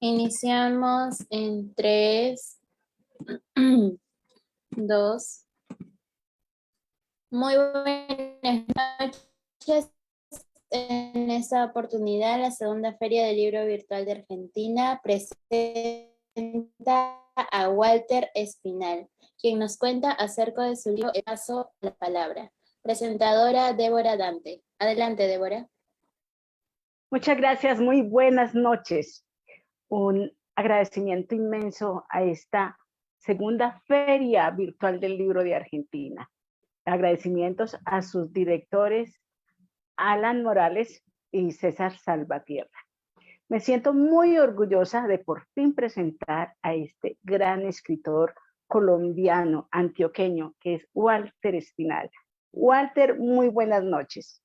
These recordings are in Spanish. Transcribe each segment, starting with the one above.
Iniciamos en 3, 2. Muy buenas noches. En esta oportunidad, la segunda Feria del Libro Virtual de Argentina presenta a Walter Espinal, quien nos cuenta acerca de su libro El paso a la palabra. Presentadora Débora Dante. Adelante, Débora. Muchas gracias, muy buenas noches. Un agradecimiento inmenso a esta segunda Feria Virtual del Libro de Argentina. Agradecimientos a sus directores, Alan Morales y César Salvatierra. Me siento muy orgullosa de por fin presentar a este gran escritor colombiano, antioqueño, que es Walter Espinal. Walter, muy buenas noches.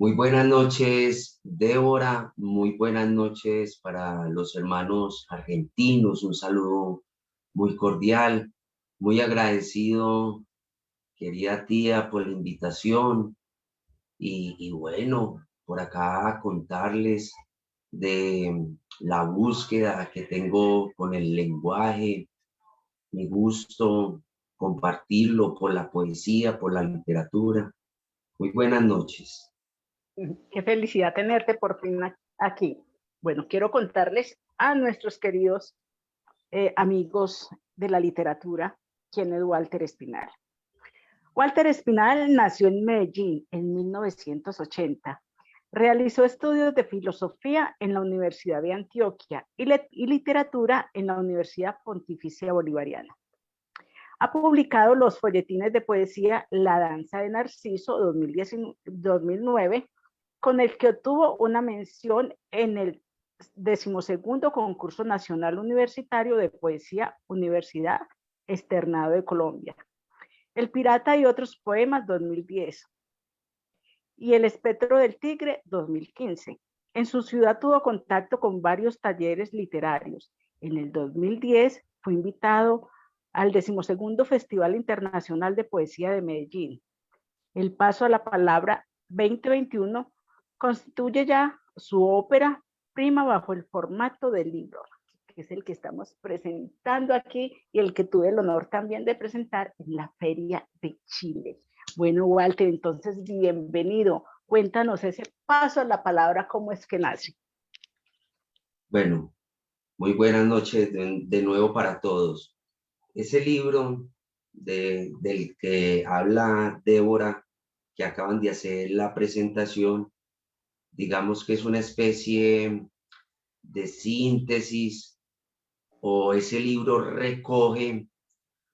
Muy buenas noches, Débora. Muy buenas noches para los hermanos argentinos. Un saludo muy cordial, muy agradecido, querida tía, por la invitación. Y bueno, por acá contarles de la búsqueda que tengo con el lenguaje, mi gusto compartirlo por la poesía, por la literatura. Muy buenas noches. Qué felicidad tenerte por fin aquí. Bueno, quiero contarles a nuestros queridos amigos de la literatura quién es Walter Espinal. Walter Espinal nació en Medellín en 1980. Realizó estudios de filosofía en la Universidad de Antioquia y literatura en la Universidad Pontificia Bolivariana. Ha publicado los folletines de poesía La danza de Narciso 2009, con el que obtuvo una mención en el 12º Concurso Nacional Universitario de Poesía Universidad Externado de Colombia. El Pirata y otros poemas 2010 y El espectro del tigre 2015. En su ciudad tuvo contacto con varios talleres literarios. En el 2010 fue invitado al 12º Festival Internacional de Poesía de Medellín. El paso a la palabra 2021 constituye ya su ópera prima bajo el formato del libro, que es el que estamos presentando aquí y el que tuve el honor también de presentar en la Feria de Chile. Bueno, Walter, entonces bienvenido. Cuéntanos ese paso a la palabra, ¿cómo es que nace? Bueno, muy buenas noches de nuevo para todos. Ese libro del que habla Débora, que acaban de hacer la presentación, digamos que es una especie de síntesis, o ese libro recoge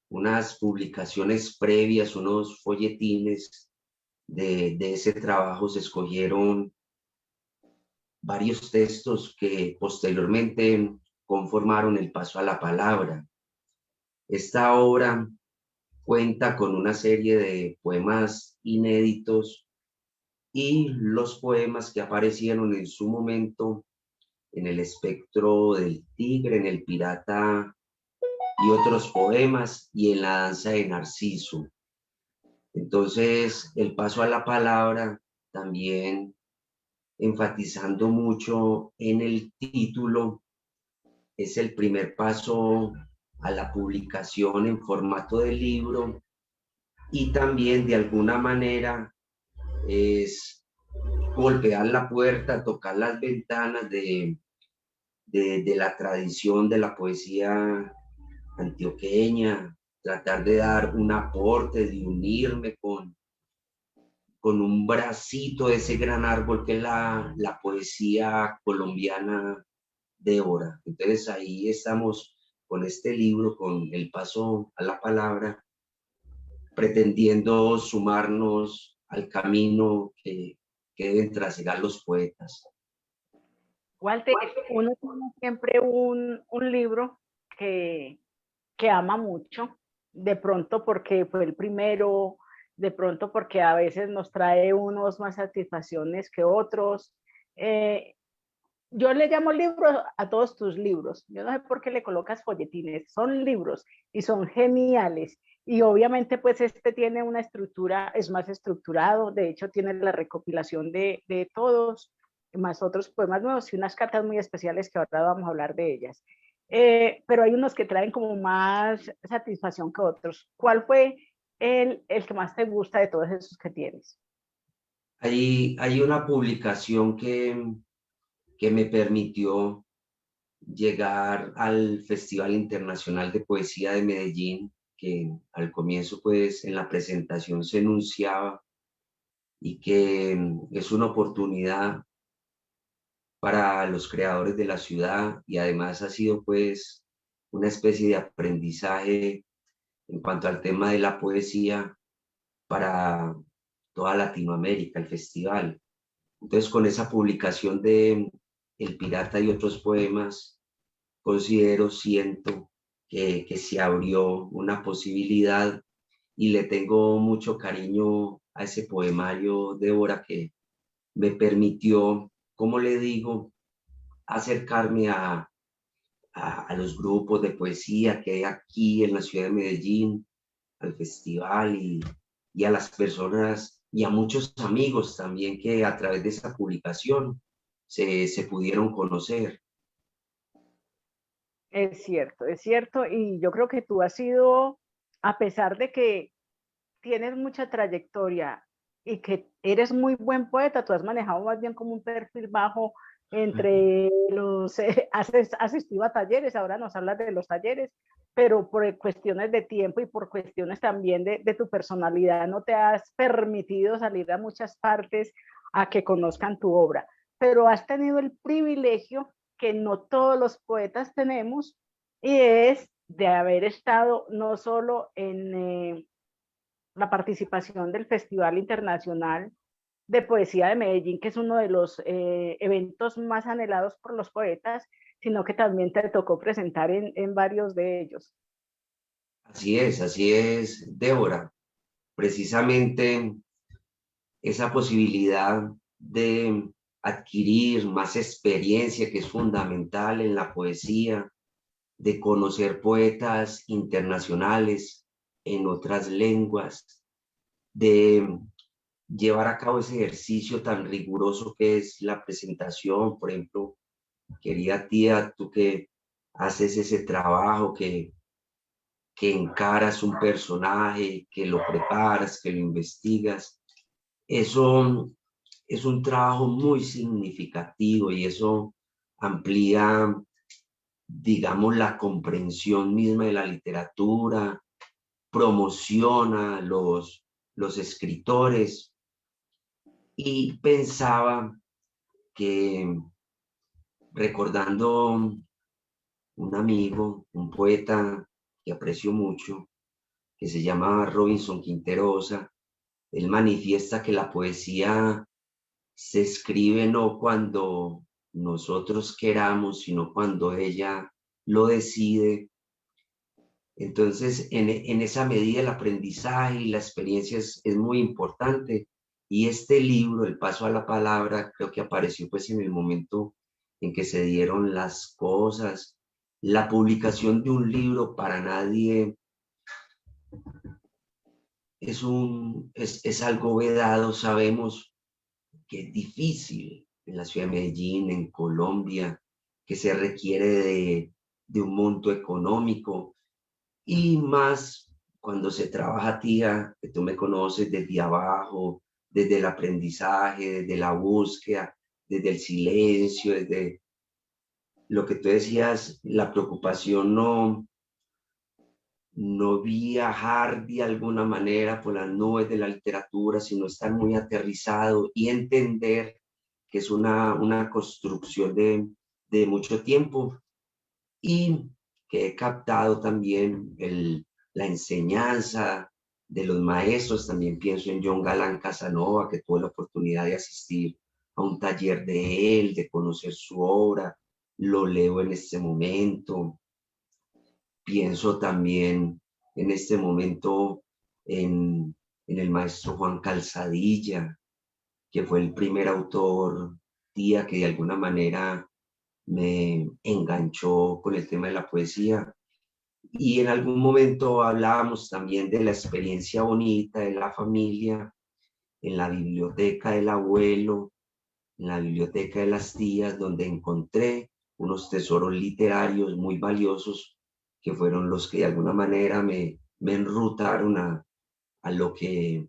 unas publicaciones previas, unos folletines de ese trabajo. Se escogieron varios textos que posteriormente conformaron el paso a la palabra. Esta obra cuenta con una serie de poemas inéditos y los poemas que aparecieron en su momento en El espectro del tigre, en El pirata y otros poemas, y en La danza de Narciso. Entonces, el paso a la palabra, también enfatizando mucho en el título, es el primer paso a la publicación en formato de libro, y también de alguna manera es golpear la puerta, tocar las ventanas de la tradición de la poesía antioqueña, tratar de dar un aporte, de unirme con un bracito de ese gran árbol que es la poesía colombiana, Débora. Entonces ahí estamos con este libro, con el paso a la palabra, pretendiendo sumarnos al camino que deben trasegar los poetas. Walter, uno tiene siempre un libro que ama mucho, de pronto porque fue el primero, de pronto porque a veces nos trae unos más satisfacciones que otros. Yo le llamo libros a todos tus libros. Yo no sé por qué le colocas folletines. Son libros y son geniales. Y obviamente pues este tiene una estructura, es más estructurado. De hecho tiene la recopilación de todos más otros poemas nuevos y unas cartas muy especiales que ahora vamos a hablar de ellas. Pero hay unos que traen como más satisfacción que otros. ¿Cuál fue el que más te gusta de todos esos que tienes? Hay una publicación que me permitió llegar al Festival Internacional de Poesía de Medellín, que al comienzo, pues, en la presentación se enunciaba, y que es una oportunidad para los creadores de la ciudad, y además ha sido, pues, una especie de aprendizaje en cuanto al tema de la poesía para toda Latinoamérica, el festival. Entonces, con esa publicación de El Pirata y otros poemas, siento que se abrió una posibilidad, y le tengo mucho cariño a ese poemario, Débora, que me permitió, como le digo, acercarme a los grupos de poesía que hay aquí en la ciudad de Medellín, al festival, y a las personas y a muchos amigos también que a través de esa publicación se pudieron conocer. Es cierto, y yo creo que tú has sido, a pesar de que tienes mucha trayectoria y que eres muy buen poeta, tú has manejado más bien como un perfil bajo entre los, has asistido a talleres, ahora nos hablas de los talleres, pero por cuestiones de tiempo y por cuestiones también de tu personalidad no te has permitido salir a muchas partes a que conozcan tu obra, pero has tenido el privilegio que no todos los poetas tenemos, y es de haber estado no solo en la participación del Festival Internacional de Poesía de Medellín, que es uno de los eventos más anhelados por los poetas, sino que también te tocó presentar en varios de ellos. Así es, Débora. Precisamente esa posibilidad de adquirir más experiencia, que es fundamental en la poesía, de conocer poetas internacionales en otras lenguas, de llevar a cabo ese ejercicio tan riguroso que es la presentación. Por ejemplo, querida tía, tú que haces ese trabajo, que encaras un personaje, que lo preparas, que lo investigas, eso es un trabajo muy significativo, y eso amplía, digamos, la comprensión misma de la literatura, promociona los escritores. Y pensaba que, recordando un amigo, un poeta que aprecio mucho, que se llama Robinson Quinterosa, él manifiesta que la poesía se escribe no cuando nosotros queramos, sino cuando ella lo decide. Entonces, en esa medida, el aprendizaje y la experiencia es muy importante. Y este libro, El Paso a la Palabra, creo que apareció, pues, en el momento en que se dieron las cosas. La publicación de un libro para nadie es algo vedado. Sabemos que es difícil en la ciudad de Medellín, en Colombia, que se requiere de un monto económico, y más cuando se trabaja, tía, que tú me conoces desde abajo, desde el aprendizaje, desde la búsqueda, desde el silencio, desde lo que tú decías, la preocupación, no viajar de alguna manera por las nubes de la literatura, sino estar muy aterrizado y entender que es una construcción de mucho tiempo, y que he captado también la enseñanza de los maestros. También pienso en John Galán Casanova, que tuve la oportunidad de asistir a un taller de él, de conocer su obra, lo leo en este momento. Pienso también en este momento en el maestro Juan Calzadilla, que fue el primer autor, tía, que de alguna manera me enganchó con el tema de la poesía. Y en algún momento hablábamos también de la experiencia bonita de la familia en la biblioteca del abuelo, en la biblioteca de las tías, donde encontré unos tesoros literarios muy valiosos que fueron los que de alguna manera me enrutaron a lo que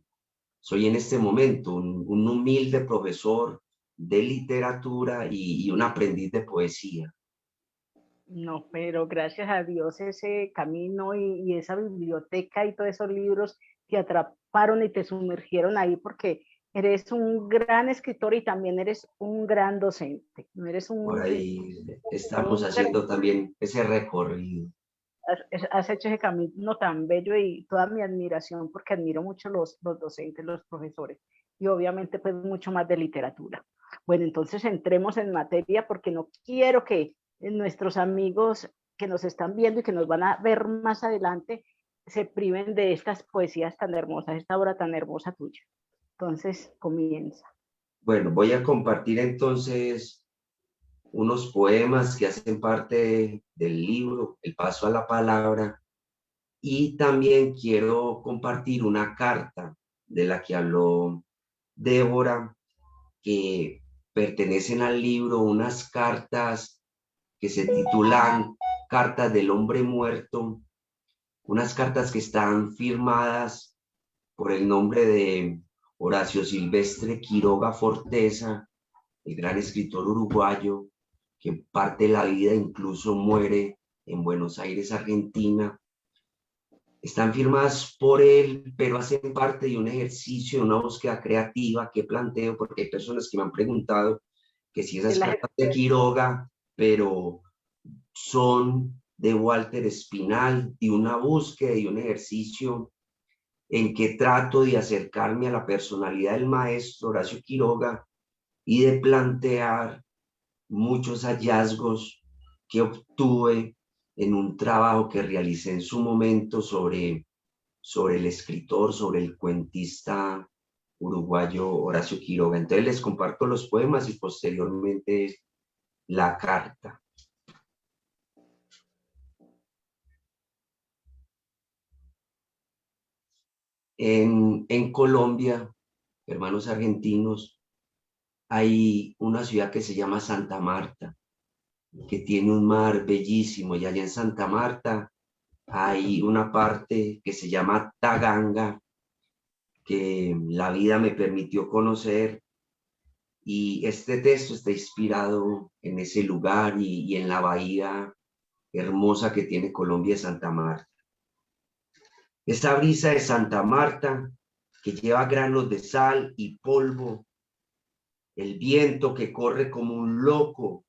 soy en este momento, un humilde profesor de literatura y un aprendiz de poesía. No, pero gracias a Dios ese camino y esa biblioteca y todos esos libros te atraparon y te sumergieron ahí porque eres un gran escritor y también eres un gran docente. No eres Por ahí estamos un haciendo también ese recorrido. has hecho ese camino tan bello y toda mi admiración porque admiro mucho los docentes, los profesores y obviamente pues mucho más de literatura. Bueno, entonces entremos en materia porque no quiero que nuestros amigos que nos están viendo y que nos van a ver más adelante se priven de estas poesías tan hermosas, esta obra tan hermosa tuya. Entonces, comienza. Bueno, voy a compartir entonces unos poemas que hacen parte del libro, El paso a la palabra, y también quiero compartir una carta de la que habló Débora, que pertenecen al libro, unas cartas que se titulan Cartas del Hombre Muerto, unas cartas que están firmadas por el nombre de Horacio Silvestre Quiroga Forteza, el gran escritor uruguayo, que parte de la vida incluso muere en Buenos Aires, Argentina. Están firmadas por él, pero hacen parte de un ejercicio, de una búsqueda creativa que planteo, porque hay personas que me han preguntado que si esas cartas de Quiroga, pero son de Walter Espinal, de una búsqueda y un ejercicio en que trato de acercarme a la personalidad del maestro Horacio Quiroga y de plantear muchos hallazgos que obtuve en un trabajo que realicé en su momento sobre el escritor, sobre el cuentista uruguayo Horacio Quiroga. Entonces les comparto los poemas y posteriormente la carta. En Colombia, hermanos argentinos, hay una ciudad que se llama Santa Marta, que tiene un mar bellísimo, y allá en Santa Marta hay una parte que se llama Taganga, que la vida me permitió conocer, y este texto está inspirado en ese lugar y en la bahía hermosa que tiene Colombia de Santa Marta. Esa brisa de Santa Marta que lleva granos de sal y polvo, el viento que corre como un loco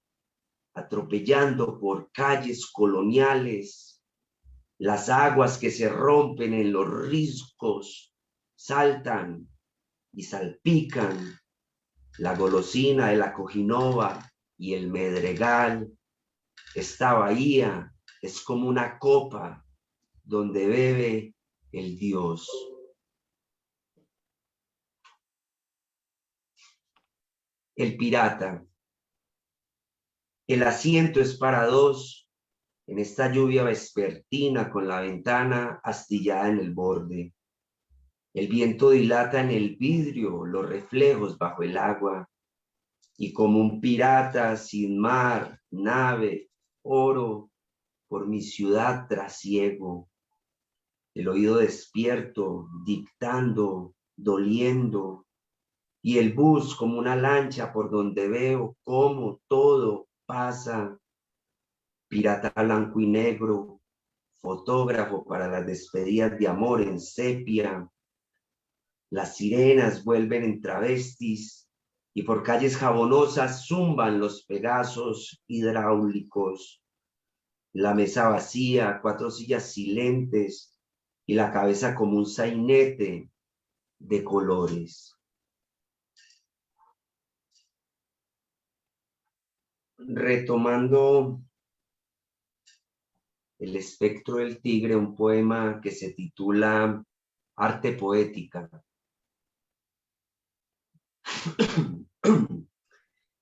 atropellando por calles coloniales, las aguas que se rompen en los riscos, saltan y salpican, la golosina de la cojinova y el medregal. Esta bahía es como una copa donde bebe el Dios. El pirata. El asiento es para dos en esta lluvia vespertina con la ventana astillada en el borde. El viento dilata en el vidrio los reflejos bajo el agua, y como un pirata sin mar, nave, oro, por mi ciudad trasiego. El oído despierto, dictando, doliendo, y el bus como una lancha por donde veo cómo todo pasa. Pirata blanco y negro, fotógrafo para las despedidas de amor en sepia. Las sirenas vuelven en travestis y por calles jabonosas zumban los pegasos hidráulicos. La mesa vacía, 4 sillas silentes y la cabeza como un sainete de colores. Retomando El espectro del tigre, un poema que se titula Arte poética.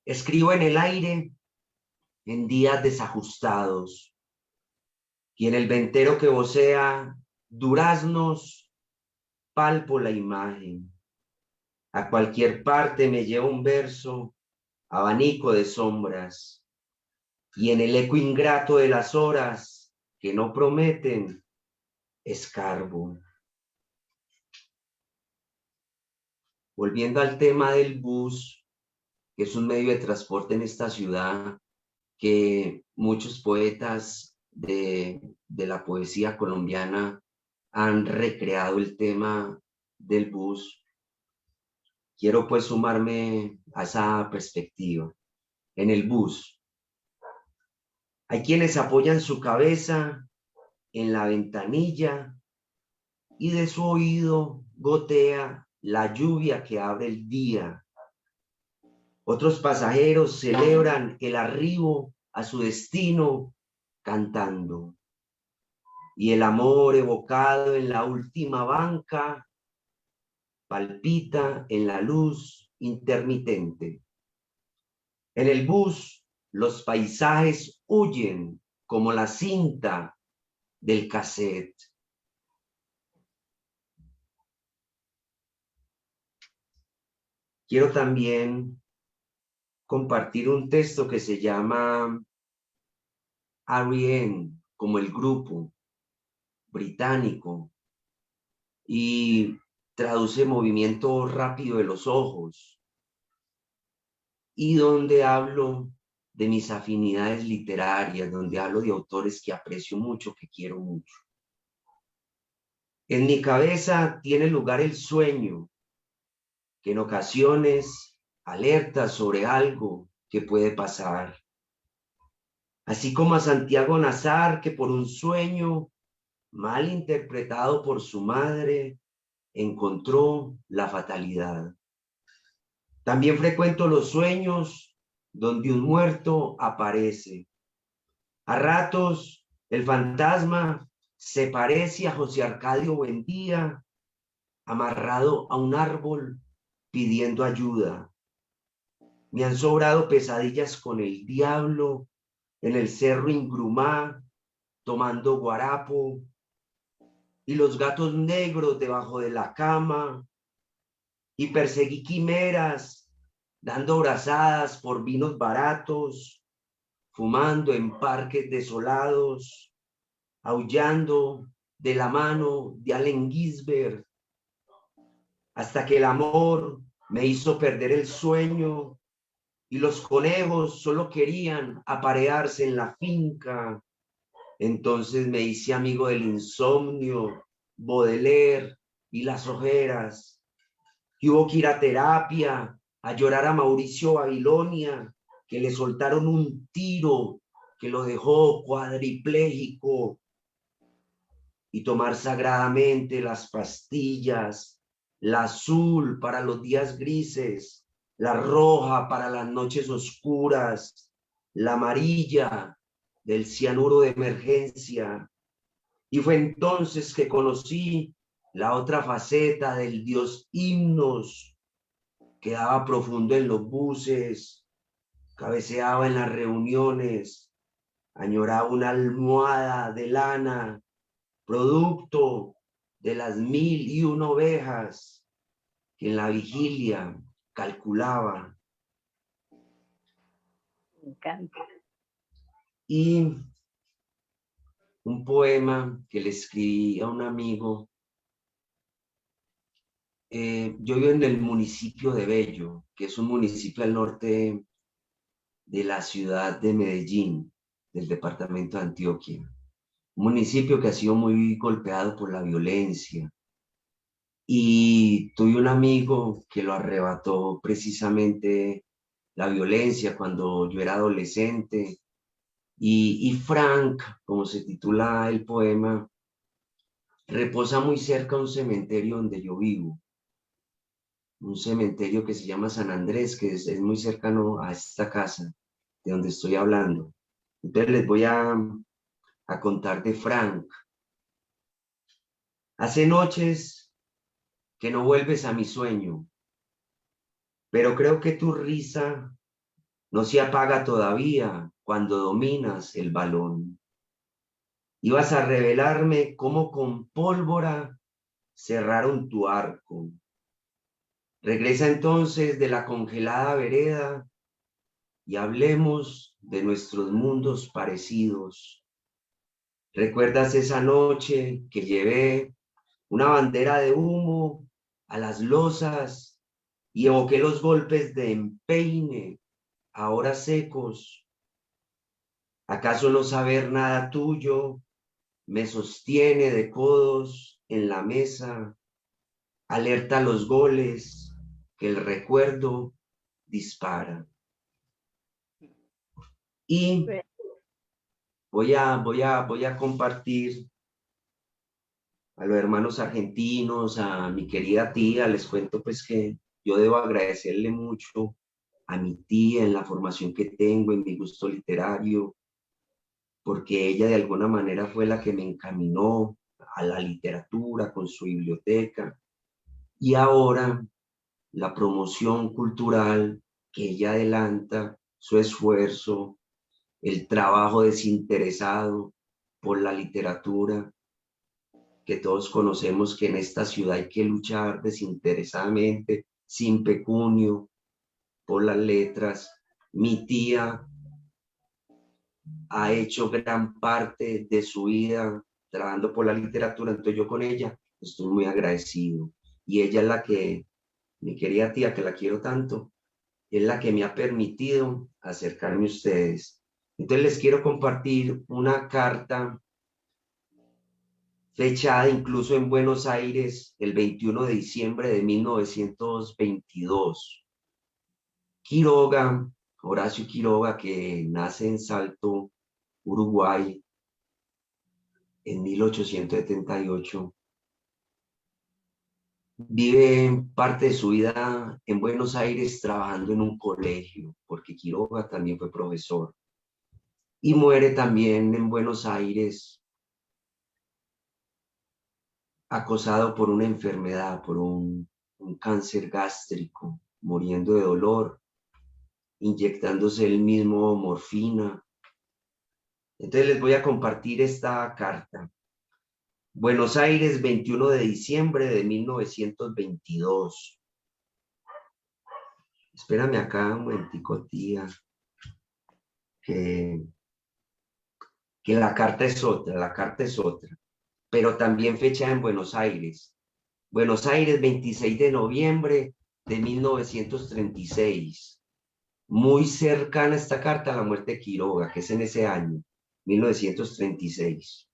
Escribo en el aire en días desajustados, y en el ventero que vocea duraznos palpo la imagen. A cualquier parte me lleva un verso abanico de sombras, y en el eco ingrato de las horas que no prometen, escarbo. Volviendo al tema del bus, que es un medio de transporte en esta ciudad, que muchos poetas de la poesía colombiana han recreado el tema del bus. Quiero pues sumarme a esa perspectiva. En el bus hay quienes apoyan su cabeza en la ventanilla y de su oído gotea la lluvia que abre el día. Otros pasajeros celebran el arribo a su destino cantando. Y el amor evocado en la última banca palpita en la luz intermitente. En el bus, los paisajes huyen como la cinta del cassette. Quiero también compartir un texto que se llama R.E.M., como el grupo británico, y traduce movimiento rápido de los ojos, y donde hablo de mis afinidades literarias, donde hablo de autores que aprecio mucho, que quiero mucho. En mi cabeza tiene lugar el sueño, que en ocasiones alerta sobre algo que puede pasar. Así como a Santiago Nazar, que por un sueño mal interpretado por su madre, encontró la fatalidad. También frecuento los sueños donde un muerto aparece. A ratos, el fantasma se parece a José Arcadio Buendía, amarrado a un árbol pidiendo ayuda. Me han sobrado pesadillas con el diablo en el cerro Ingrumá, tomando guarapo, y los gatos negros debajo de la cama, y perseguí quimeras, dando brazadas por vinos baratos, fumando en parques desolados, aullando de la mano de Allen Ginsberg, hasta que el amor me hizo perder el sueño y los conejos solo querían aparearse en la finca. Entonces me hice amigo del insomnio, Baudelaire y las ojeras. Y hubo que ir a terapia, a llorar a Mauricio Babilonia, que le soltaron un tiro que lo dejó cuadripléjico, y tomar sagradamente las pastillas, la azul para los días grises, la roja para las noches oscuras, la amarilla del cianuro de emergencia. Y fue entonces que conocí la otra faceta del dios Himnos, quedaba profundo en los buses, cabeceaba en las reuniones, añoraba una almohada de lana, producto de las 1001 ovejas que en la vigilia calculaba. Me encanta. Y un poema que le escribí a un amigo. Yo vivo en el municipio de Bello, que es un municipio al norte de la ciudad de Medellín, del departamento de Antioquia. Un municipio que ha sido muy golpeado por la violencia. Y tuve un amigo que lo arrebató precisamente la violencia cuando yo era adolescente. Y Frank, como se titula el poema, reposa muy cerca a un cementerio donde yo vivo. Un cementerio que se llama San Andrés, que es muy cercano a esta casa de donde estoy hablando. Entonces les voy a contar de Frank. Hace noches que no vuelves a mi sueño, pero creo que tu risa no se apaga todavía cuando dominas el balón. Ibas a revelarme cómo con pólvora cerraron tu arco. Regresa entonces de la congelada vereda y hablemos de nuestros mundos parecidos. ¿Recuerdas esa noche que llevé una bandera de humo a las losas y evoqué los golpes de empeine, ahora secos? ¿Acaso no saber nada tuyo me sostiene de codos en la mesa, alerta los goles que el recuerdo dispara? Y voy a compartir a los hermanos argentinos, a mi querida tía, les cuento pues que yo debo agradecerle mucho a mi tía en la formación que tengo, en mi gusto literario, porque ella de alguna manera fue la que me encaminó a la literatura con su biblioteca, y ahora la promoción cultural que ella adelanta, su esfuerzo, el trabajo desinteresado por la literatura, que todos conocemos que en esta ciudad hay que luchar desinteresadamente, sin pecunio, por las letras. Mi tía ha hecho gran parte de su vida trabajando por la literatura, entonces yo con ella estoy muy agradecido. Y ella es la que, mi querida tía, que la quiero tanto, es la que me ha permitido acercarme a ustedes. Entonces les quiero compartir una carta fechada incluso en Buenos Aires el 21 de diciembre de 1922. Quiroga, Horacio Quiroga, que nace en Salto, Uruguay, en 1878, vive parte de su vida en Buenos Aires trabajando en un colegio, porque Quiroga también fue profesor, y muere también en Buenos Aires acosado por una enfermedad, por un cáncer gástrico, muriendo de dolor, inyectándose él mismo morfina. Entonces les voy a compartir esta carta. Buenos Aires, 21 de diciembre de 1922. Espérame acá un momentico, tía, que la carta es otra, pero también fecha en Buenos Aires. Buenos Aires, 26 de noviembre de 1936. Muy cercana esta carta a la muerte de Quiroga, que es en ese año, 1936.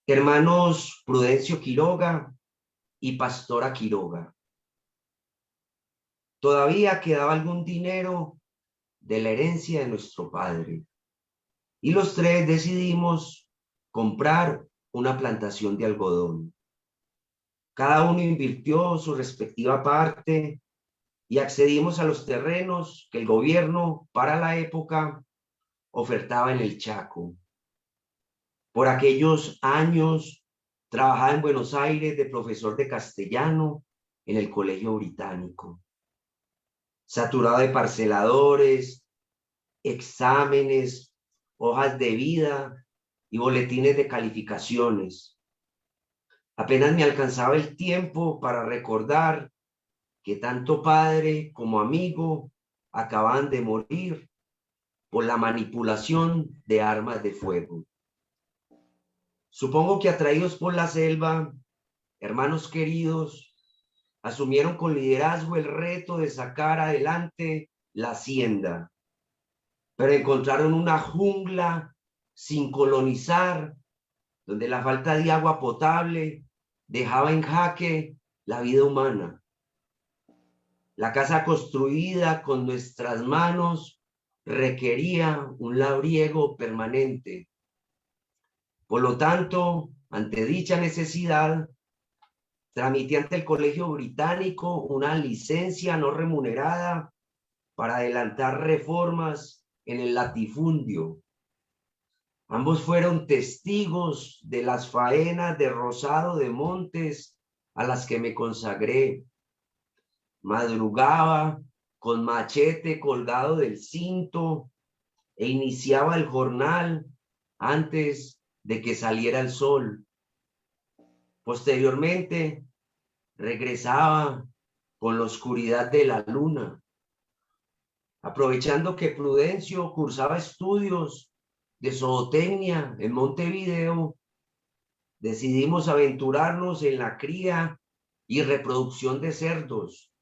Hermanos Prudencio Quiroga y Pastora Quiroga. Todavía quedaba algún dinero de la herencia de nuestro padre, y los tres decidimos comprar una plantación de algodón. Cada uno invirtió su respectiva parte y accedimos a los terrenos que el gobierno para la época ofertaba en el Chaco. Por aquellos años trabajaba en Buenos Aires de profesor de castellano en el Colegio Británico. Saturado de parceladores, exámenes, hojas de vida y boletines de calificaciones. Apenas me alcanzaba el tiempo para recordar que tanto padre como amigo acababan de morir por la manipulación de armas de fuego. Supongo que atraídos por la selva, hermanos queridos, asumieron con liderazgo el reto de sacar adelante la hacienda, pero encontraron una jungla sin colonizar, donde la falta de agua potable dejaba en jaque la vida humana. La casa construida con nuestras manos requería un labriego permanente. Por lo tanto, ante dicha necesidad, tramité ante el Colegio Británico una licencia no remunerada para adelantar reformas en el latifundio. Ambos fueron testigos de las faenas de Rosado de Montes a las que me consagré. Madrugaba con machete colgado del cinto e iniciaba el jornal antes de que saliera el sol. Posteriormente, regresaba con la oscuridad de la luna. Aprovechando que Prudencio cursaba estudios de zootecnia en Montevideo, decidimos aventurarnos en la cría y reproducción de cerdos.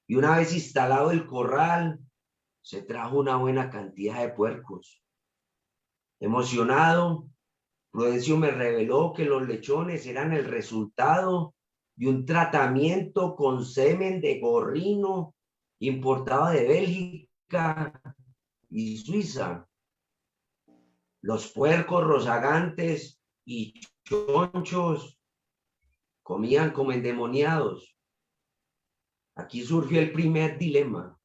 Y una vez instalado el corral, se trajo una buena cantidad de puercos. Emocionado, Prudencio me reveló que los lechones eran el resultado de un tratamiento con semen de gorrino importado de Bélgica y Suiza. Los puercos rozagantes y chonchos comían como endemoniados. Aquí surgió el primer dilema: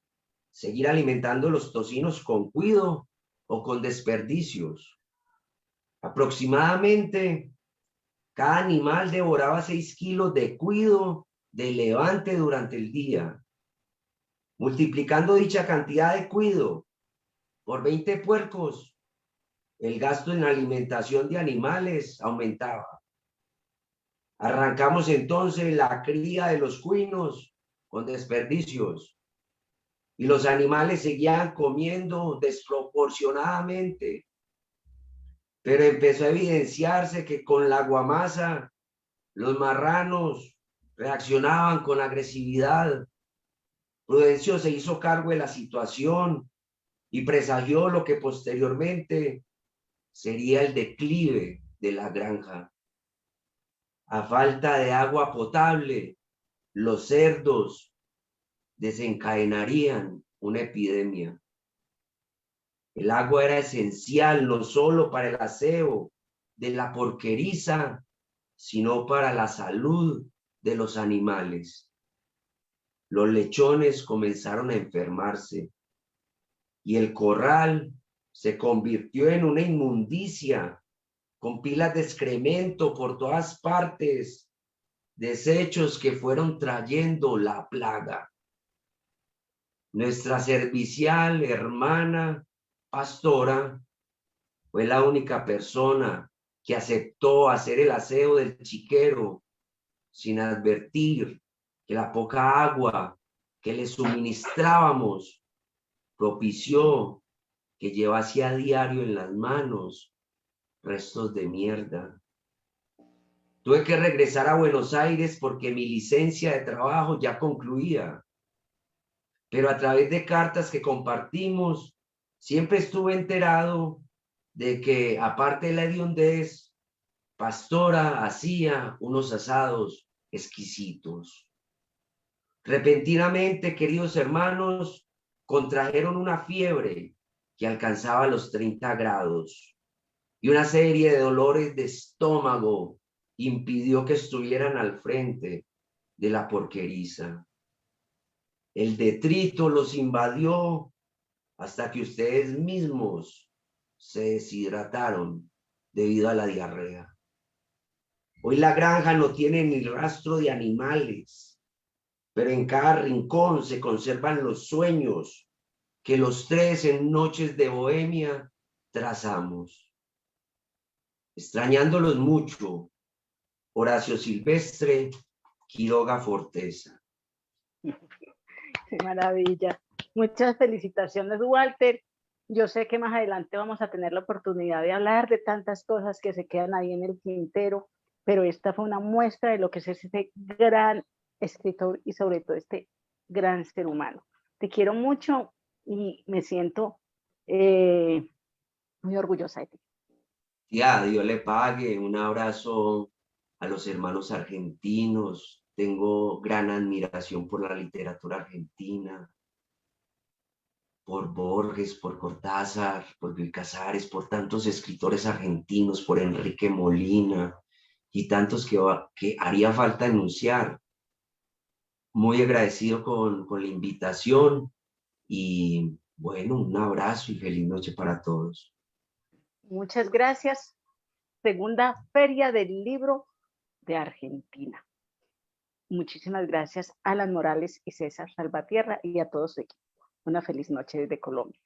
seguir alimentando los tocinos con cuido o con desperdicios. Aproximadamente cada animal devoraba 6 kilos de cuido de levante durante el día. Multiplicando dicha cantidad de cuido por 20 puercos, el gasto en alimentación de animales aumentaba. Arrancamos entonces la cría de los cuinos con desperdicios y los animales seguían comiendo desproporcionadamente. Pero empezó a evidenciarse que con la guamasa los marranos reaccionaban con agresividad. Prudencio se hizo cargo de la situación y presagió lo que posteriormente sería el declive de la granja. A falta de agua potable, los cerdos desencadenarían una epidemia. El agua era esencial no solo para el aseo de la porqueriza, sino para la salud de los animales. Los lechones comenzaron a enfermarse y el corral se convirtió en una inmundicia, con pilas de excremento por todas partes, desechos que fueron trayendo la plaga. Nuestra servicial hermana pastora fue la única persona que aceptó hacer el aseo del chiquero, sin advertir que la poca agua que le suministrábamos propició que llevase a diario en las manos restos de mierda. Tuve que regresar a Buenos Aires porque mi licencia de trabajo ya concluía, pero a través de cartas que compartimos, siempre estuve enterado de que, aparte de la hediondez, Pastora hacía unos asados exquisitos. Repentinamente, queridos hermanos, contrajeron una fiebre que alcanzaba los 30 grados y una serie de dolores de estómago impidió que estuvieran al frente de la porqueriza. El detrito los invadió hasta que ustedes mismos se deshidrataron debido a la diarrea. Hoy la granja no tiene ni rastro de animales, pero en cada rincón se conservan los sueños que los tres en noches de bohemia trazamos. Extrañándolos mucho, Horacio Silvestre, Quiroga Forteza. Qué maravilla. Muchas felicitaciones, Walter. Yo sé que más adelante vamos a tener la oportunidad de hablar de tantas cosas que se quedan ahí en el tintero, pero esta fue una muestra de lo que es este gran escritor y sobre todo este gran ser humano. Te quiero mucho y me siento muy orgullosa de ti. Ya, Dios le pague. Un abrazo a los hermanos argentinos. Tengo gran admiración por la literatura argentina, por Borges, por Cortázar, por Bioy Casares, por tantos escritores argentinos, por Enrique Molina y tantos que haría falta enunciar. Muy agradecido con la invitación y bueno, un abrazo y feliz noche para todos. Muchas gracias. Segunda Feria del Libro de Argentina. Muchísimas gracias a Alan Morales y César Salvatierra y a todos su equipo. Una feliz noche desde Colombia.